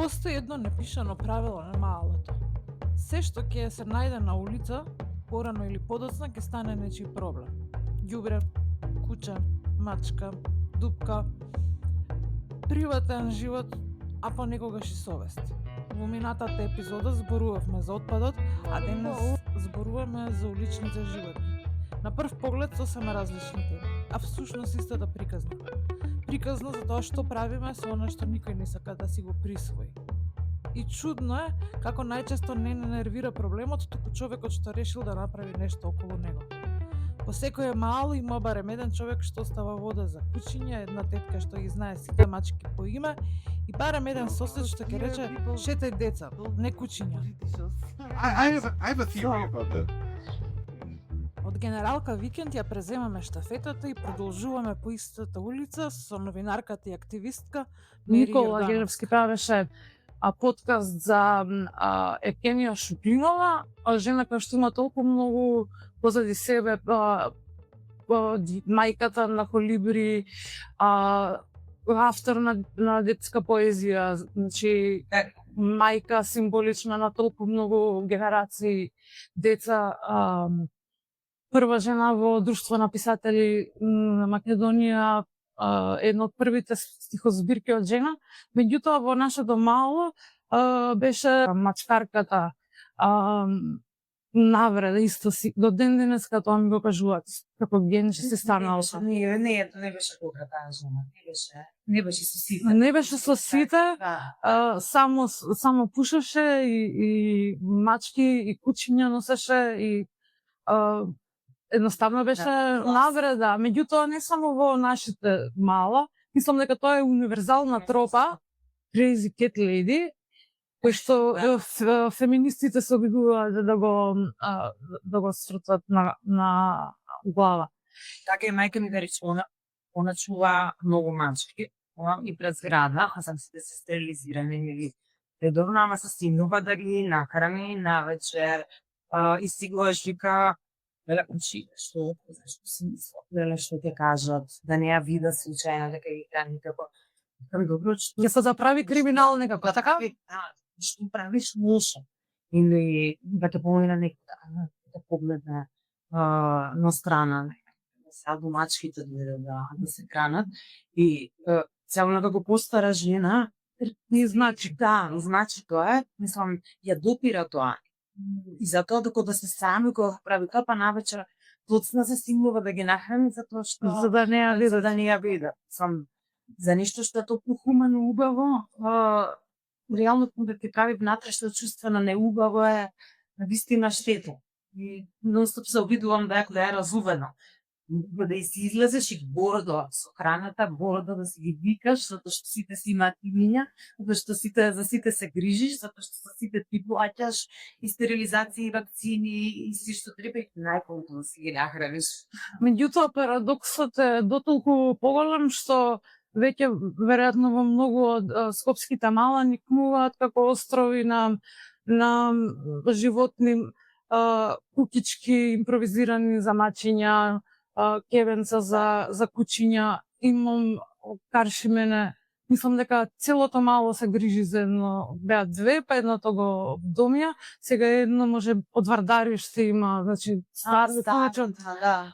Постои едно непишано правило на малото. Се што ќе се најде на улица, порано или подоцна ќе стане нечи проблем. Ѓубре, куче, мачка, дупка, приватен живот, а понекогаш и совест. Во минатата епизода зборувавме за отпадот, а денес зборуваме за уличните животни. На прв поглед сосема различни теми, а всушност истата приказна. Приказна за тоа што правиме со она што никој не сака да си го присвои. И чудно е како најчесто не нервира проблемот, туку човекот што решил да направи нешто околу него. По секое мало има барем еден човек што остава вода за кучиња, една тетка што ги знае сите мачки по име и барем еден сосед што ќе рече шетај деца, не кучиња. I have a theory about that. Од генералка Викенд ја преземаме штафетата и продолжуваме по истата улица со новинарката и активистка Мери Никола Јордановска. Геневски правеше подкаст за Евгенија Шупинова, жена која што има толку многу позади себе, мајката на Холибри, автор на детска поезија, значи мајка символична на толку многу генерации деца, прва жена во Друштво на писатели на Македонија, едно од првите стихозбирки од жена. Меѓутоа во нашето мало беше мачкарката Навреда исто си до ден денеска тоа ми го кажуваат како Генче се станало. Не беше кога таа жена, не беше со сите. Не беше со сите, Да. само пушеше и мачки и кучиња носеше и едноставно беше навреда. Меѓутоа не само во нашите мала, мислам дека тоа е универзална тропа, Crazy Cat Lady, кој што феминистите се обидуваат да го срутат на глава. Така и мајка ми рече, она чува многу мачки, и пред зграда, а сам сите се стерилизирани или редовно, ама се стигнува да ги накараме навечер, и стигуваш вика, учи, што си мисла, што ќе кажат, да не ја вида случајно дека ги храни како. Викам, добро, што Ќе се заправи криминал некако, така? Да, што правиш лошо. Или да те помина некој да погледне на страна, сега домачките да се хранат. И целно да го постара жена, Не значи. да, значи тоа е, мислам, ја допира тоа. И затоа докато да се сами кога прави тоа, па навечер тоцна се стигнува да ги нахрани затоа што За да не ја видат. за да не ја видат. Сам за нешто што е толку хумано убаво, реално да ти прави внатрешно чувствено неубаво е навистина штета. И нонстоп се обидувам да е разувено. Да си излезеш и гордо со храната, гордо да си ги викаш, затоа што сите си имаат имиња, затоа што за сите се грижиш, затоа што за сите ти плаќаш и стерилизации, и вакцини, и си што треба, и најполно да си ги нахраниш. Меѓутоа парадоксот е дотолку поголем што веќе веројатно во многу од скопските мала никнуваат како острови на животни, кукички импровизирани за мачиња, кевенца за кучиња. Имам каршимене, мислам дека целото мало се грижи за едно, беа две, па едното го домја, сега едно може од Вардари што има, значи старо повеќе. Да,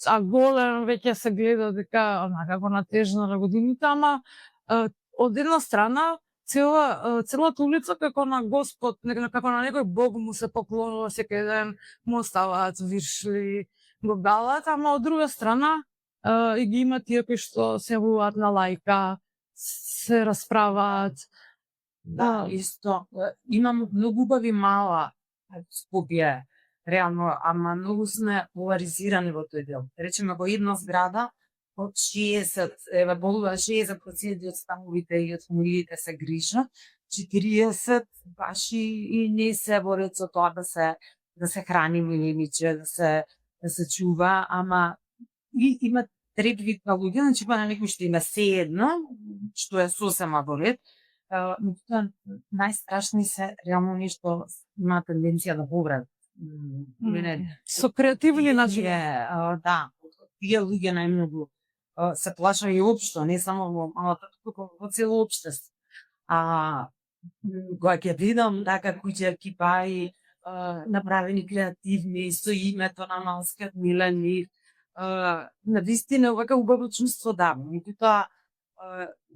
А голем веќе се гледа дека како натежна на годините, ама од една страна целата улица како на Господ, како на некој бог му се поклонува секој ден, му оставаат виршли, го галат, ама од друга страна и ги има тие кои што се јавуваат на лајка, се расправаат. Да, исто. Имам многу убави мала Скопје, реално, ама многу сме поларизирани во тој дел. Речеме во една зграда, од 60, болува 60% од становите и од фамилиите се грижат, 40 баш и не се борат со тоа да се храни милиниче, да се чува, ама и има трет вид на луѓе, значи па на некој што има се едно, што е сосема во ред, најстрашни се реално нешто има тенденција да повредат. Со креативни начини. Да, тие луѓе најмногу се плашат и општо, не само во малата, туку во цело општество. Кога ќе видам така куќа кипаи направени креативни со името на малскиот милен мир, навистина вака убаво чувство да, меѓутоа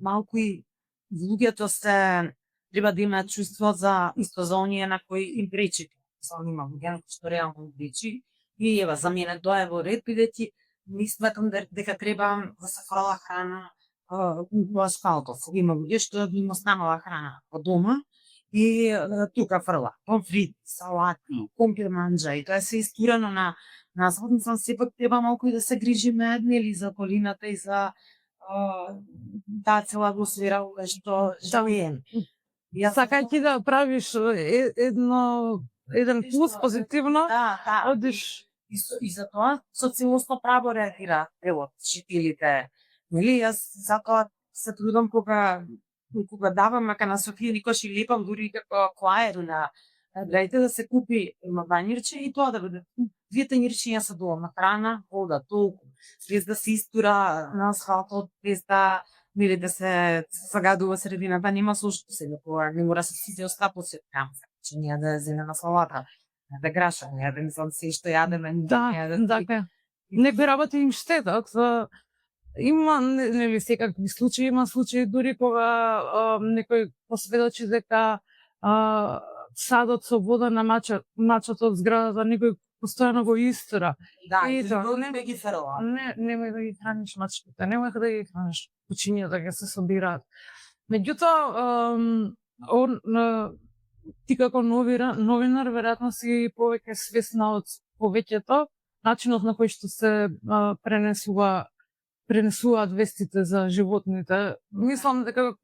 малку и луѓето се треба да имаат чувство за исто за оние на кои им пречи. Само има луѓе што реално им пречи и ева за мене тоа е во ред бидејќи не сметам дека треба да се фрла храна во асфалтов. Има луѓе што им останала храна во дома и тука фрла помфрит, салати, компир манџа и тоа се истурено на асфалт. Мислам сепак треба малку и да се грижиме нели за околината и за таа цела атмосфера кога што живееме. Сакајќи да правиш еден плюс позитивно, да, одиш и за тоа со целосно право реагира делот, читилите. Нели, јас затоа се трудам кога давам, мака на Софија никош и лепам дури како клаер на гледайте да се купи бањирче и тоа да биде 2 тањирчиња со долна храна, вода, толку, без да се истура на асфалтот, без да нели да се загадува средината, нема со што се кога не мора се сите остапоци од камфа, че ние да зелена салата, да граша, не да мислам се што јадеме. така. Некои работи им штетат. Има нели секакви случаи, има случаи дури кога некој посведочи дека садот со вода на мачот од зградата некој постојано го истура. Да, и и не ги фрла. Немој да ги храниш мачките, немој да ги храниш кучињата ќе се собираат. Меѓутоа, ти како новинар веројатно си повеќе свесна од повеќето начинот на кој што се пренесуваат вестите за животните. Мислам дека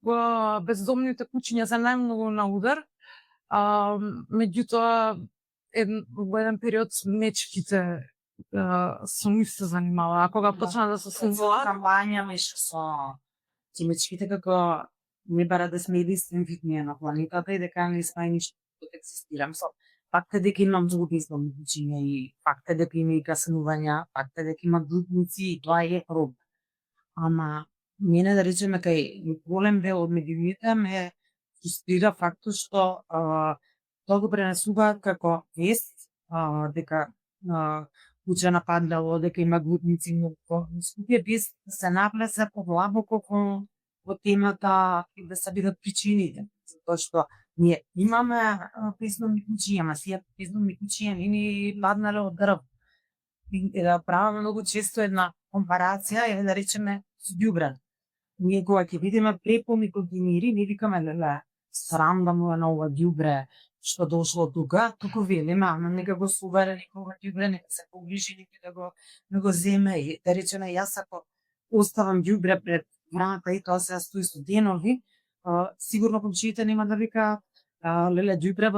бездомните кучиња се најмногу на удар. Меѓутоа во еден период мечките со нив се занимава, а кога почна да се сумнуваат кампања беше со мечките како не бара да сме единствен вид ние на планетата и дека не сме ништо да екзистирам. Факт е дека имам многу бездомни кучиња и факт е дека има и каснувања, факт е дека има глутници и тоа е проблем. Ама мене да речеме кај голем дел од медиумите ме фрустрира фактот што тоа го пренесуваат како вест дека куче нападнало, дека има глутници, многу скупија без да се наплесе подлабоко во темата и да се видат причините. Затоа што ние имаме бездомни кучиња, ама сија бездомни кучиња не ни паднале од дрв. И да правиме многу често една компарација, или да речеме со ѓубре. Ние кога ќе видиме преполни континери, не викаме леле, срам да му е на ова ѓубре што дошло тука, туку велиме, ама нека го собере некога ѓубре, нека се поближи, нека да го земе. И да речеме, јас ако оставам ѓубре пред врата и тоа се стои со денови, сигурно комшиите нема да вика леле ѓубре,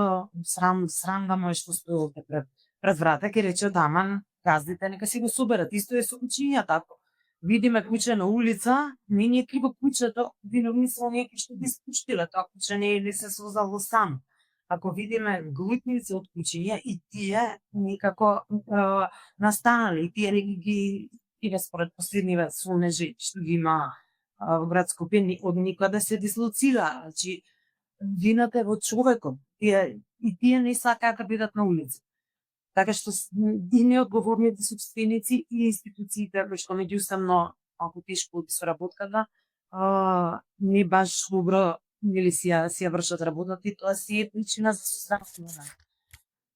срам да му е што стои овде пред врата, ќе рече да, ама газдите нека си го соберат. Исто е со кучињата, ако видиме куче на улица, не ни е криво кучето, виновници некои што ги спуштиле, тоа куче не се создало сам. Ако видиме глутници од кучиња и тие некако настанале, и тие ги според последниве сонежи што ги има во град Скопје, од никаде се дислоцира. Значи, вината е во човекот. И тие не сакаат да бидат на улица. Така што и неодговорните собственици и институциите кои што меѓусебно малку тешко со работката, не баш добро нели си ја вршат работата и тоа си е причина за здравство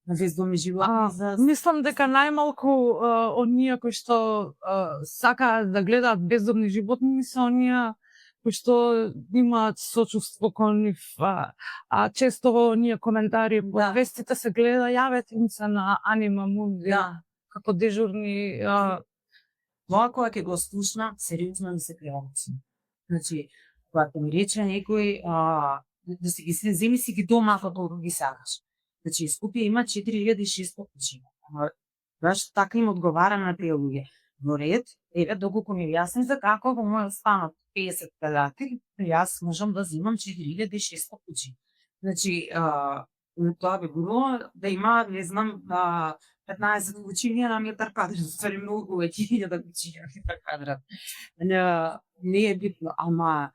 на бездомни животни. Мислам дека најмалку оние кои што сакаат да гледаат бездомни животни се оние кои што имаат сочувство кон нив, а често оние коментари по вестите се гледа, јавете им се на Анима Мунди, како дежурни. Тоа кога ќе го слушна, сериозно ми се преомци. Значи, кога ми рече некој, да си ги земи си ги дома колку ги сакаш. Значи, Скопје има 4600 кучиња. Баш така им одговара на тие луѓе. Но ред, еве доколку ми јасни за како во мојот станот 50 квадрати, јас можам да земам 4600 кучиња. Значи, тоа би било да има, не знам, 15 кучиња на метар квадрат, ствари многу веќе 1000 кучиња на метар квадрат. Не е битно, ама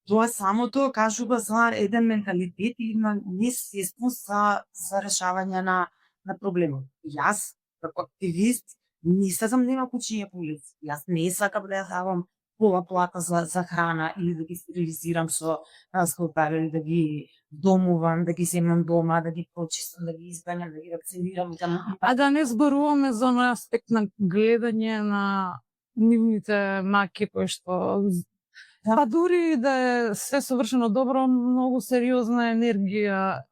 тоа самото кажува за еден менталитет и на несвесност за решавање на проблемот. Јас, како активист, не сакам да има кучиња по улици. Јас не сакам да ја давам пола плата за храна или да ги стерилизирам со скалпел или да ги домувам, да ги земам дома, да ги почистам, да ги избањам, да ги вакцинирам. А да не зборуваме за оној аспект на гледање на нивните маки кои што па дури да е све совршено добро, многу сериозна енергија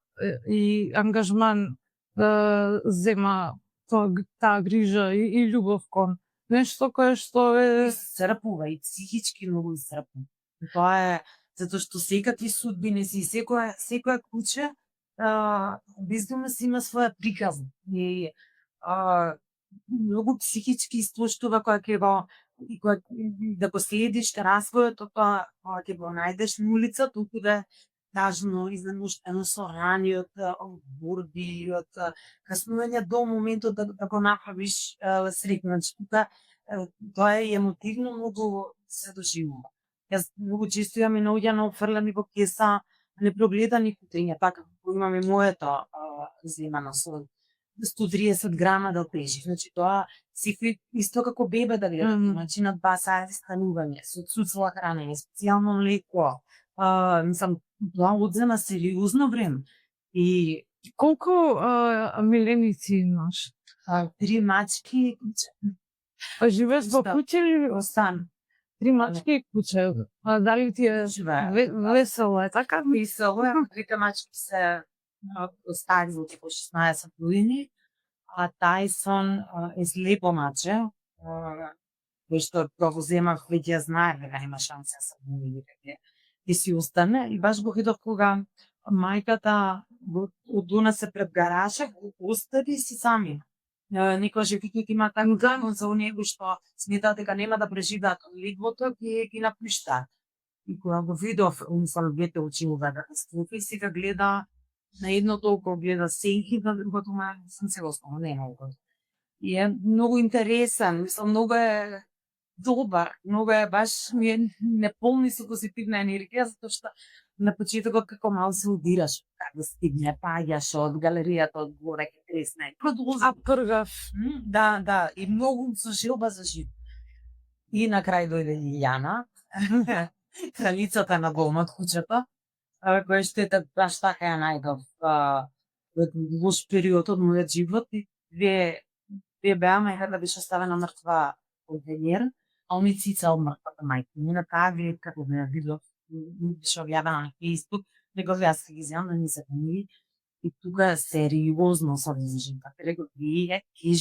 и ангажман да зема таа грижа и љубов кон нешто кое што е исцрпува и психички многу исцрпува. Тоа е затоа што секакви судбини си секоја куче безумно си има своја приказна и многу психички истоштува која ќе го да го следиш развојот, тоа ќе го најдеш на улица, толку да е тажно, изненуштено со рани од борби, од каснување до моментот да го направиш среќнат. Тоа е емотивно многу се доживува. Јас многу често имам и наоѓано офрлени во кеса непрогледани кутриња, така како имам и моето земано со 130 грама да тежи. Значи тоа секој исто како бебе да гледам, значи на 2 сати станување, со цуцла хранење, специјално млеко. Мислам, тоа одзема сериозно време. И колку миленици имаш? 3 мачки и куче. Па живееш во куќа или Во стан. 3 мачки и куче? Дали ти е весело е така? Весело е, 3 мачки се стари во типо 16 години, а Тајсон е слепо маче, кој што го земав, веќе ја знае дека нема шанса да се муви и си остане. И баш го видов кога мајката од донесе пред гаража, го остави и си сами. Некојаш викајќи има така за него што сметаат дека нема да преживеат легвото, ги напушта. И кога го видов, мислам, двете очи му беа катастрофи, сега гледа на едното око, гледа сенки, на другото сам се го спомнам, не многу. И е многу интересен, мислам, многу е добар, многу е баш ми е неполни со позитивна енергија, затоа што на почетокот како мал се удираш, како стигне, паѓаш од галеријата од горе ке тресне. А пргав. Да, и многу со желба за живот. И на крај дојде Лиљана, кралицата на домот, кучето, која што е баш така ја најдов лош период од мојот живот и две беа мајка да беше оставена мртва од венер, а ми цицал мртвата мајка. И на таа вие како да ја видов, беше објавена на Facebook, него јас ги земам да не се помири. И тука сериозно со женка. Рекол, вие ќе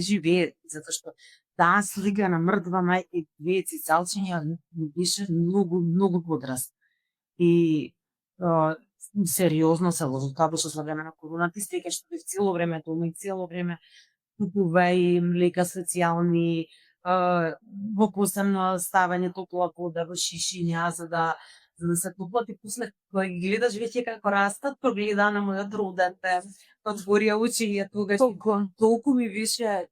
живеете, затоа што таа слика на мртва мајка и две цицалчиња ми беше многу подраст. И сериозно се ложи. Тоа беше за време на короната и стеке што бев цело време дома и цело време купува и млека специјални, во посебно ставање топла вода во шишиња за да се топлат и после кога ги гледаш веќе како растат, прогледа на мојот роден ден, отворија очи и тогаш толку ми беше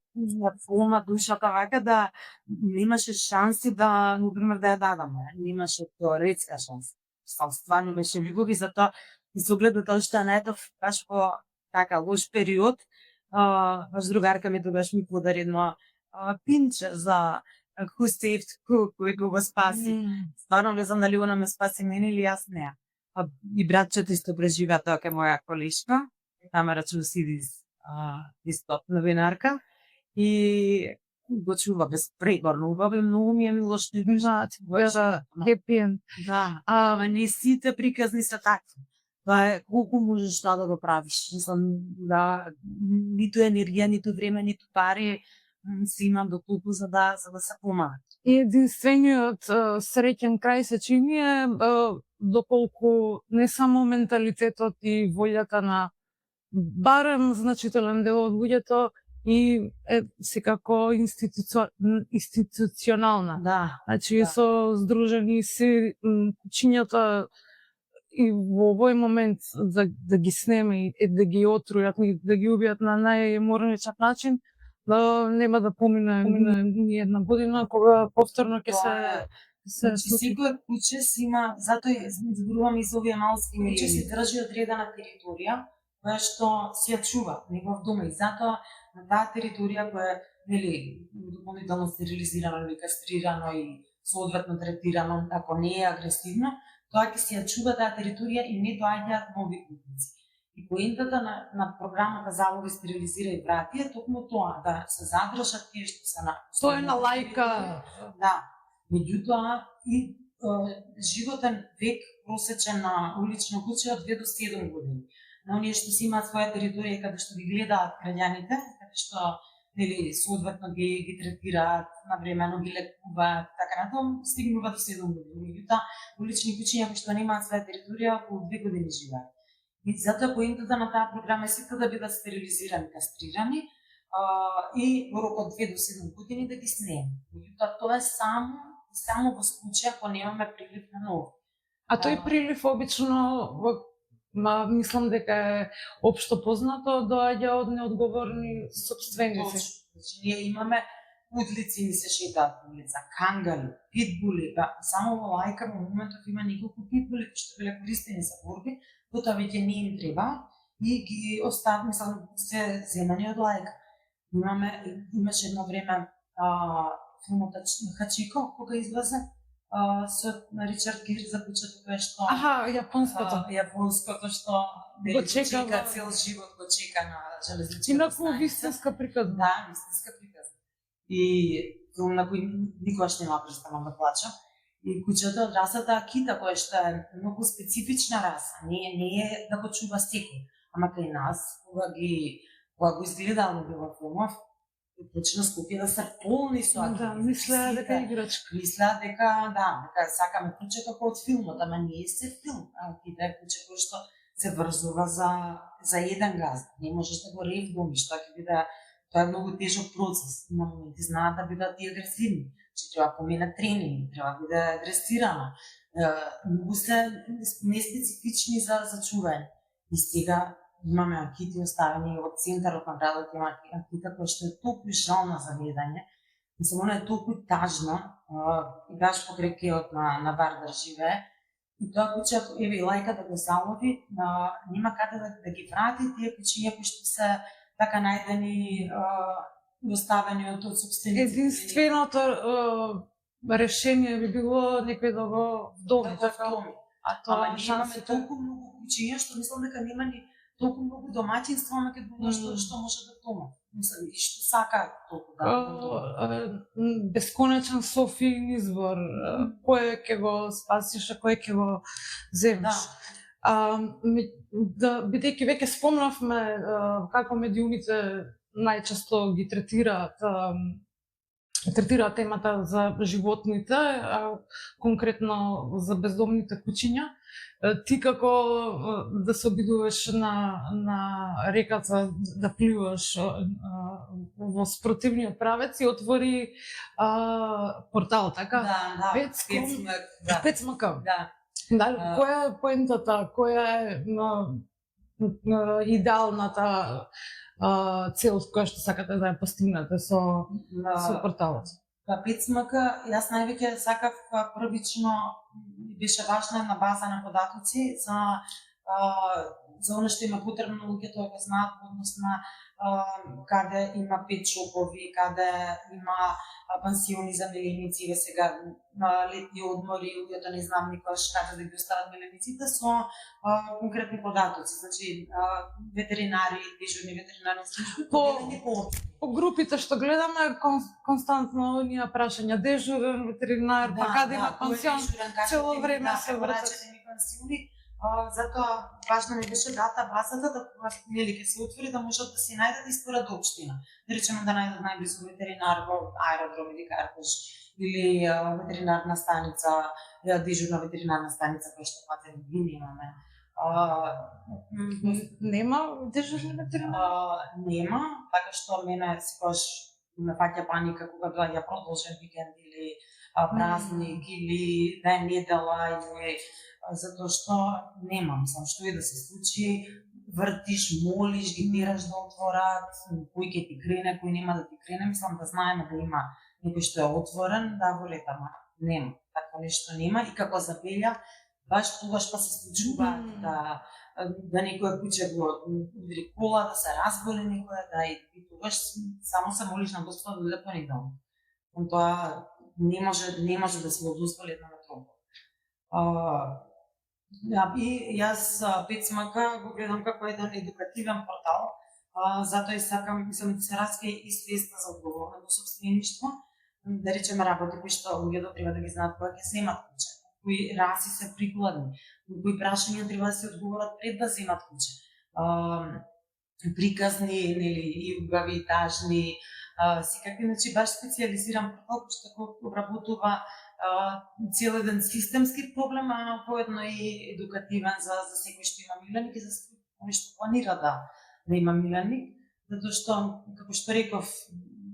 полна душата вака да немаше шанси да, например, да ја дадам. Немаше теоретска шанса. Стварно беше вигови, затоа и со оглед на тоа што најдов баш во така лош период, баш другарка ми тогаш ми подари едно пинче за Who Saved Cook, кој го спаси. Стварно не знам дали она ме спаси мене или јас неа. И братчето исто преживеа тоа кај моја колешка, Тамара Чусидис, исто новинарка, и го чува безпреборно убаво и многу ми е мило што беше хепи. Да, ама не сите приказни се такви. Тоа е колку можеш да го правиш. Мислам, да, ниту енергија, ниту време, ниту пари се имам до толку за да се помага. И единствениот среќен крај се чини е доколку не само менталитетот и волјата на барем значителен дел од луѓето и е секако институционална. Да. Значи со здружени си кучињата и во овој момент да ги снеме и да ги отрујат и да ги убијат на најморничак начин, да нема да помине ни една година кога повторно ќе се Значи, секој куќе си има, затоа зборуваме и за овие малски куќе се држи одредена територија, која што си ја чува негов дома и затоа на таа територија која нели дополнително стерилизирано или кастрирано и соодветно третирано, ако не е агресивно, тоа ќе си ја чува таа територија и не доаѓаат нови патници. И поентата на програмата Залови, стерилизира и врати е токму тоа, да се задржат тие што се на... Тоа е на лајка. Да. Меѓутоа и животен век просечен на улично куќе од 2 до 7 години. На оние што си имаат своја територија каде што ги гледаат граѓаните, каде што нели соодветно ги третираат, навремено ги лекуваат, така натаму стигнува до 7 години. Меѓутоа улични куќиња кои што немаат своја територија околу 2 години живеат. И затоа поентата на таа програма е сите да бидат стерилизирани, кастрирани и во рок од 2 до 7 години да ги снеме. Меѓутоа тоа е само во случај ако немаме прилив на нови. А тој прилив обично, мислам дека е општо познато, доаѓа од неодговорни собственици. Значи, ние имаме удлици, ни се шетаат по улица, кангари, питбули, само во лајка во моментов има неколку питбули кои што биле користени за борби, потоа веќе не им треба и ги оставаме, се земани од лајка. Имаше едно време филмот Хачико, кога излезе, со Ричард Гир за куќето кое што... Јапонското што го чека цел живот, го чека на железничката инаку станица. вистинска приказна. Да, вистинска приказна. И филм на кој никогаш нема престанам да плачам. И куќето од расата Акита, која што е многу специфична раса, не е да го чува секој. Ама кај нас, кога го изгледам во филмов, почна Скопје да се полни со Акити. Да, мислеа дека играчка. Мислеа дека сакаме куќе како од филмот, ама не е се филм. Акита е куќе кој што се врзува за еден газд. Не можеш да го ревгомиш, тоа е многу тежок процес. На моменти знаат да бидат и агресивни. Че треба помена тренинг, треба да биде агресирана. Многу се неспецифични за чување. И сега имаме Акити оставени од центарот на градот, има Акита која што е толку жална за гледање. Мислам, она е толку тажна, и баш покрај кеот на Вардар живее. И тоа куќе, еве и лајка да го залови, нема каде да ги врати тие куќиња кои што се така најдени доставени од собственици. Единственото решение би било некој да го вдоми. Ама ние имаме толку многу куќиња што мислам дека нема ни толку многу домаќинства на каде што може да тома. Мислам, и што сака толку да. Бесконечен Софиин избор. Кој ќе го спасиш, а кој ќе го земеш. Бидејќи веќе спомнавме како медиумите најчесто ги третираат темата за животните, конкретно за бездомните куќиња. Ти како да се обидуваш на реката, да пливаш во спротивниот правец и отвори портал, така? Да, Пецмака. Да. Која е поентата, која е идеалната цел која што сакате да ја постигнете со порталот? Пецмака, јас највеќе сакав првично, беше важна една база на податоци за оно што има потребно луѓето да го знаат во однос на каде има пет шопови, каде има пансиони за миленици, ве сега на летни одмори, луѓето не знам никош каде да ги остават милениците со конкретни податоци, значи ветеринари, дежурни ветеринарни служби, по групите што гледаме константно оние прашања, дежурен ветеринар, па каде има пансион, цело време се вртат. Затоа важно ми беше дата базата да нели ќе се отвори да можат да се најдат и според општина. Да речеме да најдат најблизко ветеринар во аеродром или Картаж или ветеринарна станица, дежурна ветеринарна станица која што патен ги немаме. Нема дежурни ветеринар? Нема, така што мене секогаш ме фаќа паника кога доаѓа продолжен викенд или празник или да е недела или затоа што нема, мислам, што и да се случи, вртиш, молиш, ги тераш да отворат, кој ќе ти крене, кој нема да ти крене, мислам да знаеме да има некој што е отворен, да го ретама. нема. Такво нешто нема и како забелја, баш тогаш па се случува да некоја куќе го удри кола, да се разболи некоја, да и тогаш само се молиш на Господ да дојде по тоа не може да се одузволи една на друга. И јас Пецмак го гледам како еден едукативен портал, затоа и сакам, мислам, да се раскрие и свеста за одговорно собствеништво, да речеме работи кои што луѓето треба да ги знаат кога ќе земат куќе, кои раси се прикладни, кои прашања треба да се одговорат пред да земат куќе. Приказни, нели, и убави, и тажни, секакви, значи баш специализиран портал кој што обработува цел еден системски проблем, а поедно и едукативен за секој што има миленик и за секој што планира да има миленик, затоа што, како што реков,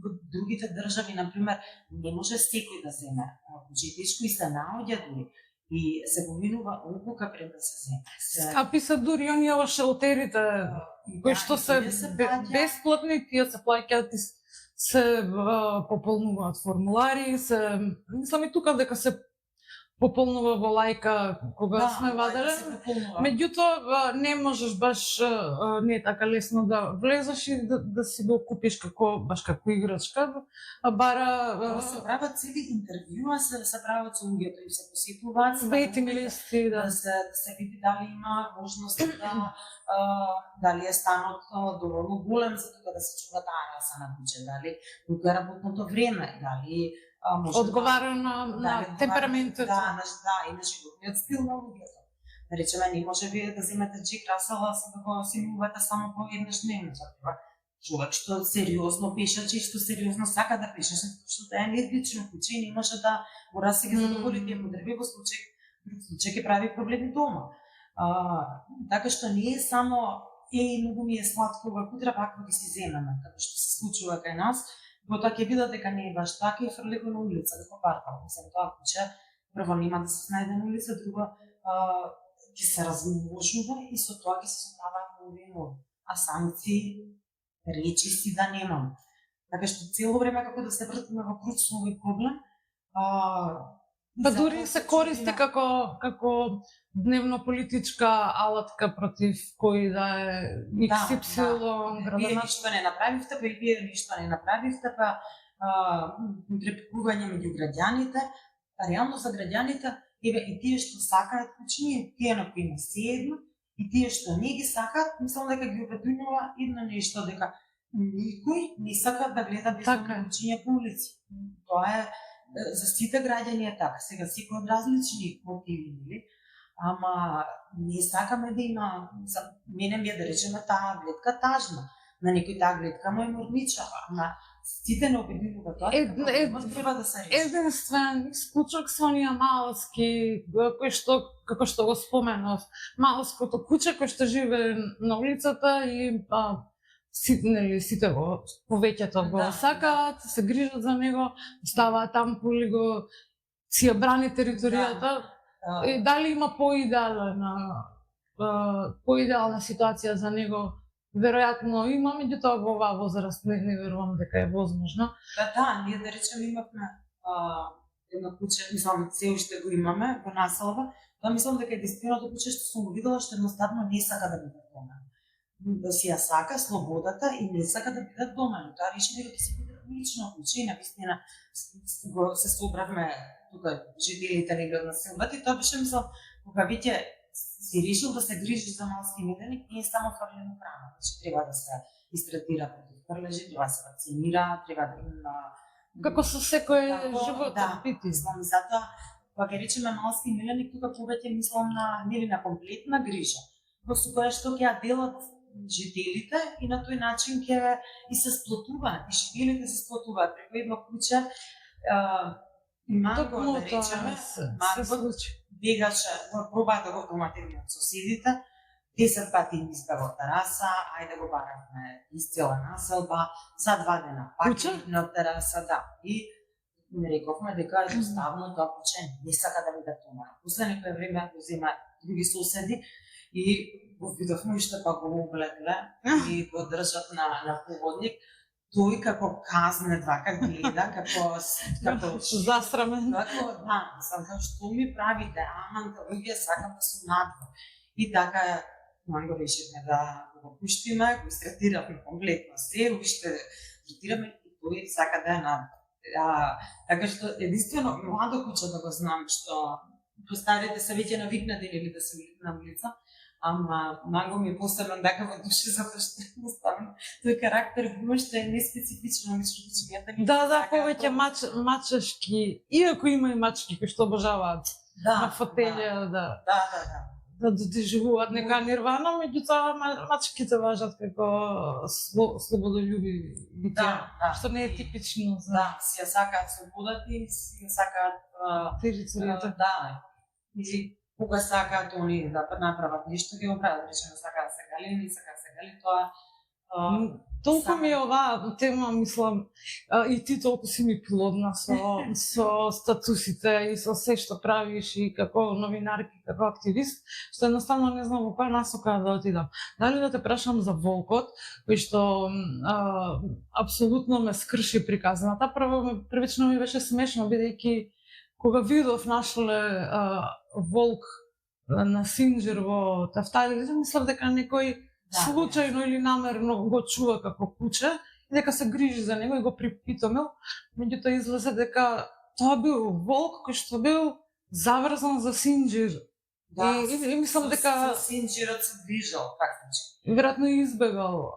во другите држави, например, не може секој да земе куќе, тешко и се наоѓа дури и се поминува одлука пред да се земе. Скапи се дури оние шелтерите кои што се бесплатни, тие се плаќаат и се пополнуваат формулари, мислам и тука дека се пополнува во лајка кога сме ваделе. Меѓутоа не можеш баш, не е така лесно да влезеш и да си го купиш како играчка, бара се прават цели интервјуа, се прават со луѓето и се посетуваат вейтинг листи, да се види дали има можност дали е станот доволно голем за тоа да се чува таа раса на куќе, дали колку е работното време, дали одговара на темпераментот. И на животниот стил на луѓето. Да речеме, не може вие да земете Джек Расела за да го симулувате само по еднаш дневно. Затоа човек што сериозно пишачи, што сериозно сака да пишеше, што е енергично куќе и не може да го ги задоволи тие потреби, во друг случај ќе прави проблеми дома. Така што не е само многу ми е сладко кога утре пак ги си земеме, како што се случува кај нас, потоа ќе видат дека не е баш така и фрли го на улица, како квартал. Мислам, тоа куќе прво нема да се снајде на улица, друго ќе се размножува и со тоа ќе се создаваат нови и нови. А санкции, речиси да немам. Така што цело време како да се вртиме во круг со овој проблем, Па дури се користи како дневно политичка алатка против кој да е XY градоначелник. Вие ништо не направивте, па и вие ништо не направивте, па препукување меѓу граѓаните, а реално за граѓаните, и тие што сакаат куќи, тие на кои не се едно, и тие што не ги сакаат, мислам дека ги обединува едно нешто, дека никој не сака да гледа бездомни куќиња по улици. Тоа е за сите граѓани е така. Сега секој од различни мотиви, нели? Ама не сакаме да има, за мене ми е да речеме таа гледка тажна, на некој таа гледка му е морничава, ама сите не обединува тоа, треба да се реши. Единствен исклучок со оние малски, кој што, како што го споменав, малското куќе кој што живее на улицата и сите го повеќето го сакаат, се грижат за него, ставаат ампули, го си ја брани територијата. Дали има поидеална ситуација за него? Веројатно има, меѓутоа во оваа возраст не верувам дека е возможно. Да, ние да речеме имавме едно куќе, мислам, се уште го имаме во населба, тоа мислам дека единственото куќе што сум го видела што едноставно не сака да биде дома. Да си ја сака слободата и не сака да биде дома. Тоа реши дека ќе се биде лично куќе и навистина се собравме тука жителите негде од населбата и тоа беше, мислам, кога веќе си решил да се грижиш за малски миленик, не е само фрлено храна. Значи, треба да се истретира против фрлежи, треба да се вакцинира, треба да има... Како со секој животен бити. Мислам, затоа, кога речеме малски миленик, тука повеќе мислам на комплетна грижа, со која што ќе ја делат жителите и на тој начин ќе и се сплотуваат, и жителите се сплотуваат. Преку едно куќе, Манго, да речеме, Манго бегаше, пробаа да го доматевиот соседите, 10 пати им избега од тераса, ајде го баравме из цела населба, за 2 дена пак на тераса, да. И рековме дека едноставно тоа куќе не сака да биде дома. После некој време го зема други соседи и го видовме уште па го облегле и го држат на поводник. тој како казне вака гледа, како Засрамен. Како, да, сакам што ми правите, аман, луѓе сакам да сум надвор. И така, го решивме да го пуштиме, го истретиравме комплетно се, уште третираме и тој сака да е надвор. Така што, единствено, младо куче да го знам, што постарите се веќе навикнати или да се на улица, ама манго ми е поставен дека во душа, затоа што едноставно тој карактер го што е неспецифично, мислам кучињата ми. Да, повеќе мачешки, иако има и мачки кои што обожаваат на фотелја да доживуваат нека нирвана, меѓутоа мачките важат како слободолюби битја, што не е типично за... Да, си ја сакаат слободата и си ја сакаат територијата. Да, или кога сакаат они да направат нешто, ги го прават, речено сакаат да се гали, не сакаат да се гали, тоа... Толку ми е оваа тема, мислам, и ти толку си ми плодна со статусите и со се што правиш и како новинарки, како активист, што едноставно не знам во која насока да отидам. Дали да те прашам за волкот, кој што апсолутно ме скрши приказната. Првично ми беше смешно, бидејќи кога видов нашле волк на Синџир во Тафтали, мислам дека некој случајно или намерно го чува како куче и дека се грижи за него и го припитомил, меѓутоа излезе дека тоа бил волк кој што бил заврзан за Синџир. И мислам дека Синџирот се движал практички. Веројатно избегал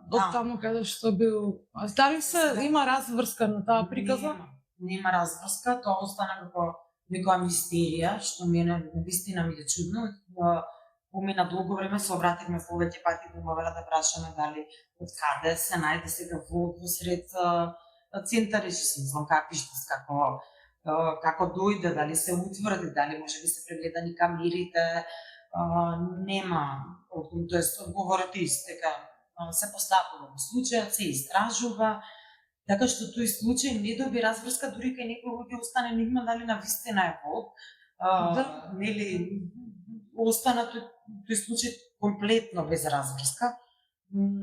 од таму каде што бил. Дали се има разврска на таа приказа? Нема разврска, тоа остана како некоја мистерија, што мене навистина ми е чудно. Помина долго време се обративме повеќе пати до Мовера да прашаме дали од каде се најде сега волк во сред центари, што знам какви што како дојде, дали се утврди, дали може би се прегледани камерите, нема, тоест одговорот е ист, дека се постапува во случајот, се истражува, така што тој случај не доби разврска, дури кај некој луѓе остане енигма дали навистина е волк, нели остана тој случај комплетно без разврска.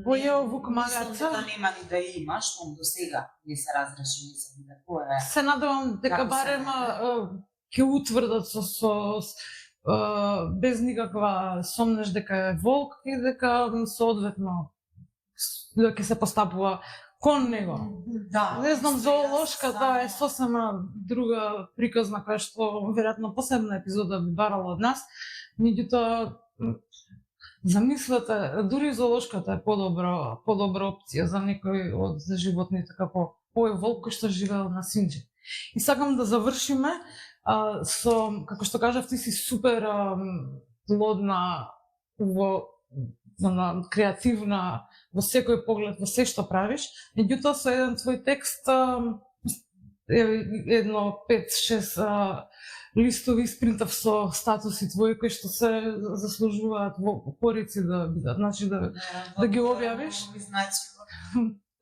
Појао вукмагаца. Да нема ни да има, што до сега не се разреши, не се виде кој е. Се надевам дека барем ќе утврдат без никаква сомнеш дека е волк и дека соодветно ќе се постапува кон него. Да. Не знам, зоолошката е сосема друга приказна која што веројатно посебна епизода би барала од нас. Меѓутоа, замислете, дури зоолошката е подобра опција за некој од животните како овој волк кој што живеел на Синџир. И сакам да завршиме со, како што кажав, ти си супер плодна креативна во секој поглед, во се што правиш. Меѓутоа со еден твој текст, едно 5-6 листови испринтав со статуси твои кои што се заслужуваат во корици да бидат, значи да ги објавиш.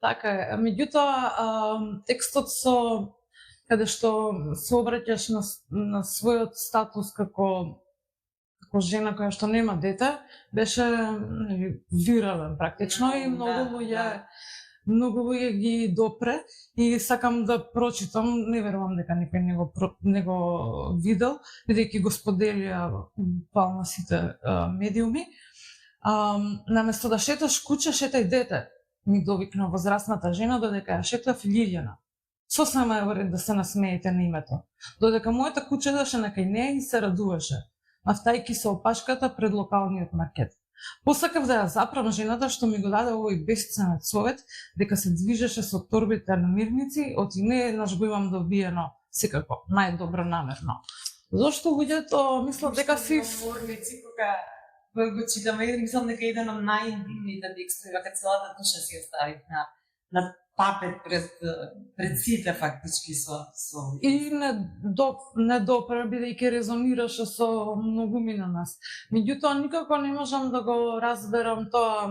Така е. Меѓутоа текстот со каде што се обраќаш на својот статус како жена која што нема дете, беше вирален практично и многу луѓе ги допре и сакам да прочитам, не верувам дека некој не го видел, бидејќи го споделија буквално сите медиуми. Наместо да шеташ куче, шетај дете, ми довикна возрастната жена, додека ја шетав Лилјана. Сосема е во ред да се насмеете на името, додека мојата куче даше на кај неја и се радуваше, нафтајки се опашката пред локалниот маркет. Посакав да ја запрам жената што ми го даде овој бесценет совет, дека се движеше со торбите на мирници, оти не еднаш го имам добиено, секако, најдобро намерно. Зошто луѓето мислат дека си... Морници, кога го читаме, мислам дека еден од најинтимните текстови, дека целата душа си ја ставив на папет пред сите фактички со... И не допре, бидејќи резонираше со многумина нас. Меѓутоа, никако не можам да го разберам тоа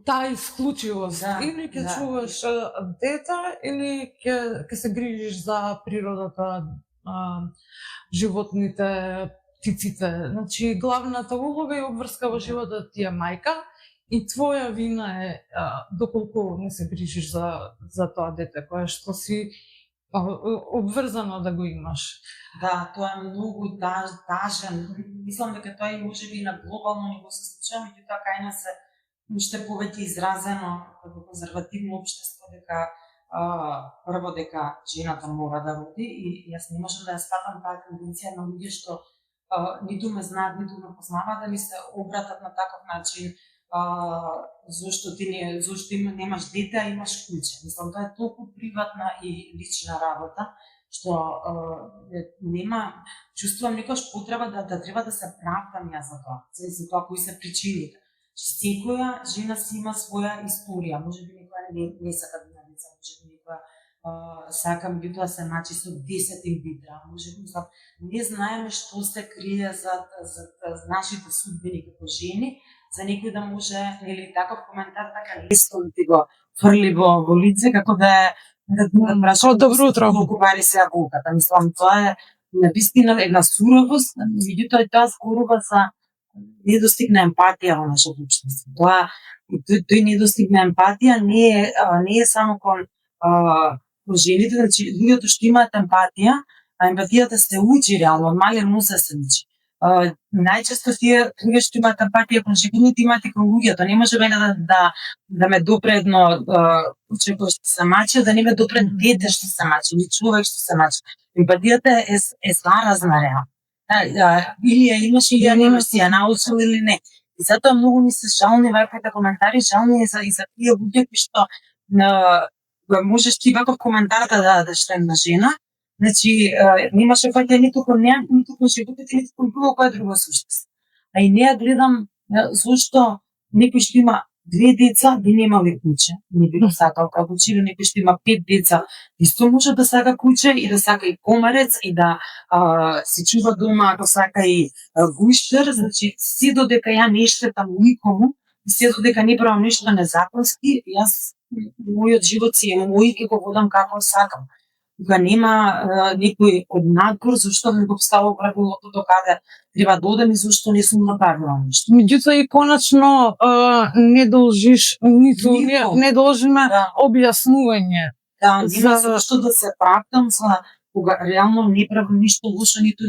таа исклучивост. Или ќе чуваш дете, или ќе се грижиш за природата, животните, птиците. Значи, главната улога и обврска во животот ти е мајка и твоја вина е доколку не се грижиш за тоа дете кое што си обврзано да го имаш. Да, тоа е многу тажен. Мислам дека тоа и можеби на глобално ниво се случува, меѓутоа кај нас е уште повеќе изразено како конзервативно општество дека прво дека жената мора да роди и јас не можам да ја сватам таа тенденција на луѓе што ниту ме знаат, ниту ме познаваат да ми се обратат на таков начин зошто немаш дете, а имаш куќе. Мислам, тоа е толку приватна и лична работа, што нема, чувствувам некојаш потреба да треба да се правдам ја за тоа кои се причините. Секоја жена си има своја историја, можеби некоја не сака да има деца, можеби некоја сака меѓутоа се начи со 10 инвитра, можеби мислам, не знаеме што се крие за нашите судбини како жени, за некој да може, или таков коментар така лесно да ти го фрли во лице, како да е Како добро утро. Колку бари се волката. Мислам, тоа е навистина една суровост, меѓутоа и тоа зборува за недостигна емпатија во нашето општество. Тој недостигна емпатија не е само кон жените, значи луѓето што имаат емпатија, а емпатијата се учи реално, од мален нос се учи. Најчесто тие луѓе што имаат емпатија кон животните имаат и кон луѓето. Не може мене да ме допре едно куче кој што се мачи, да не ме допре дете што се мачи, или човек што се мачи. Емпатијата е заразна реално. Или ја имаш или ја немаш, си ја научил или не. И затоа многу ми се жални ваквите коментари, жални и за тие луѓе кои што можеш ти ваков коментар да дадеш на жена. Значи, немаше фаќа ниту кон неа, ниту кон животите, ниту кон било кое друго суштество. А и неа гледам зошто некој што има 2 деца би немали куќе, не би го сакал како куќе, или некој што има 5 деца, исто може да сака куќе и да сака и комарец и да се чува дома, ако сака и гуштер, значи се додека ја не штетам никому, се додека не правам нешто незаконски, јас мојот живот си е мој и го водам како сакам. Кога нема некој од надпор, зашто ми го поставил правилото до каде треба да одам и зашто не сум направила нешто. Меѓутоа и конечно не должиш ниту не должиме објаснување. Да, нема зашто да се правдам за кога реално не правам ништо лошо, ниту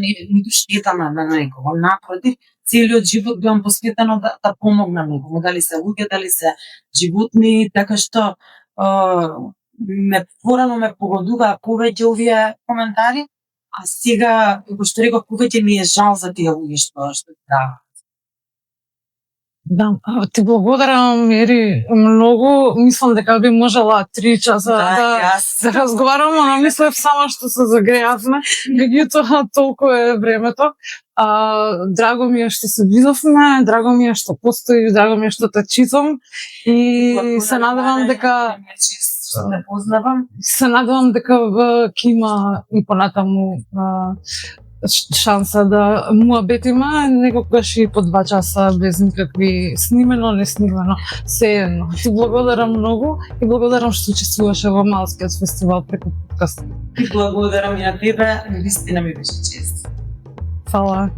штета на некого. Напротив, целиот живот бевам посветено да помогнам некому, дали се луѓе, дали се животни, така што порано ме погодуваа повеќе овие коментари, а сега, како што реков, повеќе ми е жал за тие луѓе што да. Да, ти благодарам, Ери, многу. Мислам дека би можела 3 часа да разговараме, но мислев само што се загреавме, меѓутоа толку е времето. Драго ми е што се видовме, драго ми е што постои, драго ми е што те читам и се надевам дека не познавам. Се надевам дека ќе има и понатаму шанса да муабетиме некогаш и по 2 часа без никакви снимено, не снимено, сеедно. Ти благодарам многу и благодарам што учествуваше во Малскиот фестивал преку подкаст. И благодарам и на тебе, вистина ми беше чест. Фала.